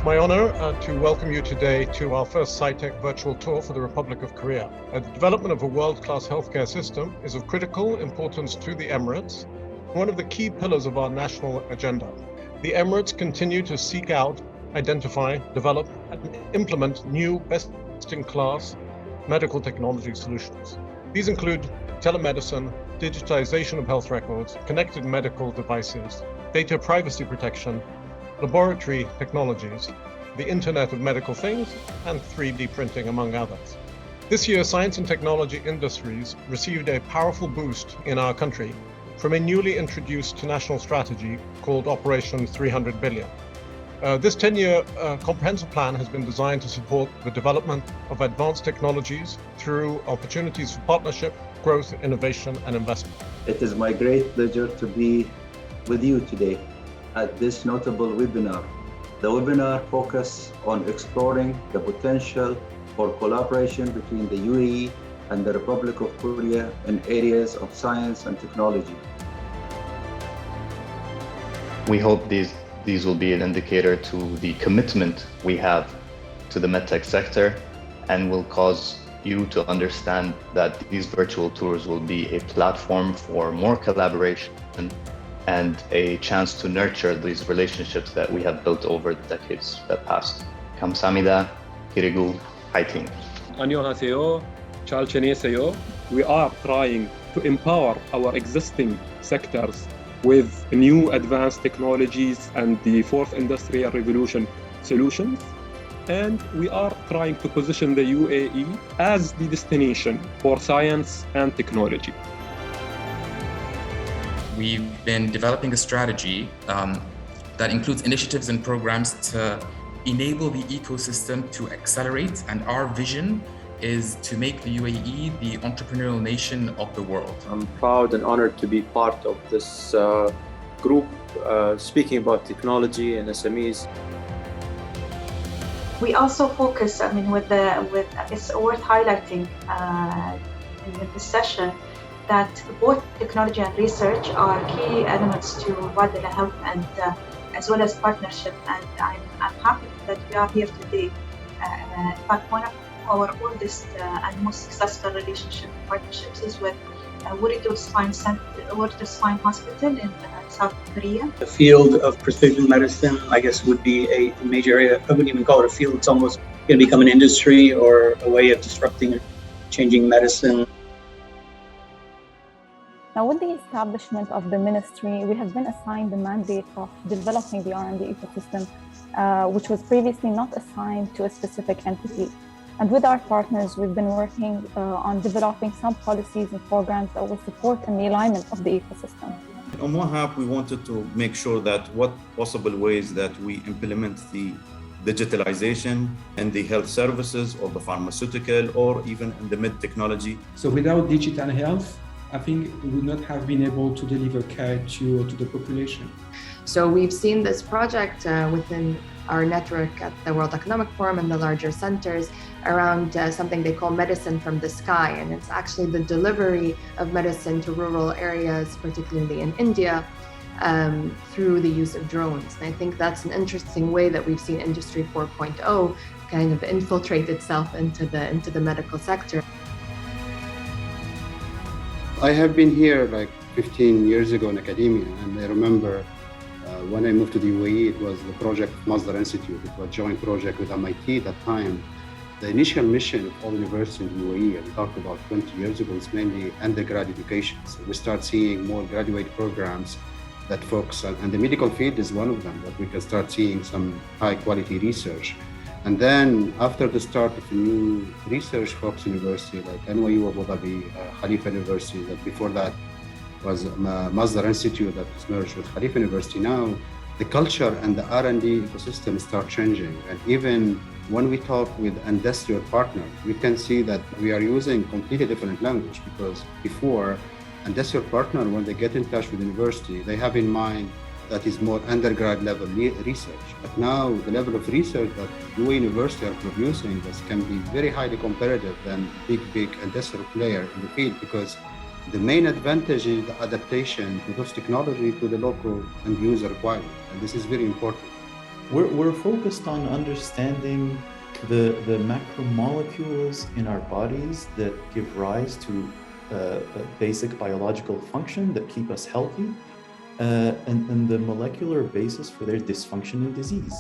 It's my honor to welcome you today to our first SciTech virtual tour for the Republic of Korea. The development of a world-class healthcare system is of critical importance to the Emirates, one of the key pillars of our national agenda. The Emirates continue to seek out, identify, develop, and implement new best-in-class medical technology solutions. These include telemedicine, digitization of health records, connected medical devices, data privacy protection, laboratory technologies, the Internet of Medical Things, and 3D printing, among others. This year, science and technology industries received a powerful boost in our country from a newly introduced national strategy called Operation 300 Billion. This 10-year comprehensive plan has been designed to support the development of advanced technologies through opportunities for partnership, growth, innovation, and investment. It is my great pleasure to be with you today at this notable webinar. The webinar focuses on exploring the potential for collaboration between the UAE and the Republic of Korea in areas of science and technology. We hope these will be an indicator to the commitment we have to the medtech sector, and will cause you to understand that these virtual tours will be a platform for more collaboration and a chance to nurture these relationships that we have built over the decades that passed. 감사합니다. 그리고 화이팅. 안녕하세요. 잘 지내세요. We are trying to empower our existing sectors with new advanced technologies and the fourth industrial revolution solutions. And we are trying to position the UAE as the destination for science and technology. We've been developing a strategy that includes initiatives and programs to enable the ecosystem to accelerate, and our vision is to make the UAE the entrepreneurial nation of the world. I'm proud and honored to be part of this group speaking about technology and SMEs. We also focus, it's worth highlighting in this session that both technology and research are key elements to Wadala Health, and as well as partnership. And I'm happy that we are here today. In fact, one of our oldest and most successful relationship partnerships is with UAE Spine Hospital in South Korea. The field of precision medicine, I guess, would be a major area. I wouldn't even call it a field. It's almost going to become an industry or a way of disrupting, changing medicine. Now, with the establishment of the ministry, we have been assigned the mandate of developing the R&D ecosystem, which was previously not assigned to a specific entity. And with our partners, we've been working on developing some policies and programs that will support in the alignment of the ecosystem. On one hand, we wanted to make sure that what possible ways that we implement the digitalization in the health services or the pharmaceutical or even in the med technology. So without digital health, I think we would not have been able to deliver care to the population. So we've seen this project within our network at the World Economic Forum and the larger centers around something they call medicine from the sky. And it's actually the delivery of medicine to rural areas, particularly in India, through the use of drones. And I think that's an interesting way that we've seen Industry 4.0 kind of infiltrate itself into the medical sector. I have been here like 15 years ago in academia, and I remember when I moved to the UAE, it was the project Masdar Institute. It was a joint project with MIT at that time. The initial mission of all universities in the UAE, and we talked about 20 years ago, is mainly undergrad education. So we start seeing more graduate programs that focus on, and the medical field is one of them, that we can start seeing some high quality research. And then after the start of a new research-focused university like NYU Abu Dhabi, Khalifa University, that before that was Masdar Institute that was merged with Khalifa University. Now, the culture and the R&D ecosystem start changing. And even when we talk with industrial partners, we can see that we are using completely different language, because before, industrial partner, when they get in touch with the university, they have in mind that is more undergrad level research. But now the level of research that UAE University are producing this can be very highly competitive than big industrial player in the field, because the main advantage is the adaptation to those technology to the local end user requirement. And this is very important. We're focused on understanding the macromolecules in our bodies that give rise to a basic biological function that keep us healthy, and the molecular basis for their dysfunction and disease.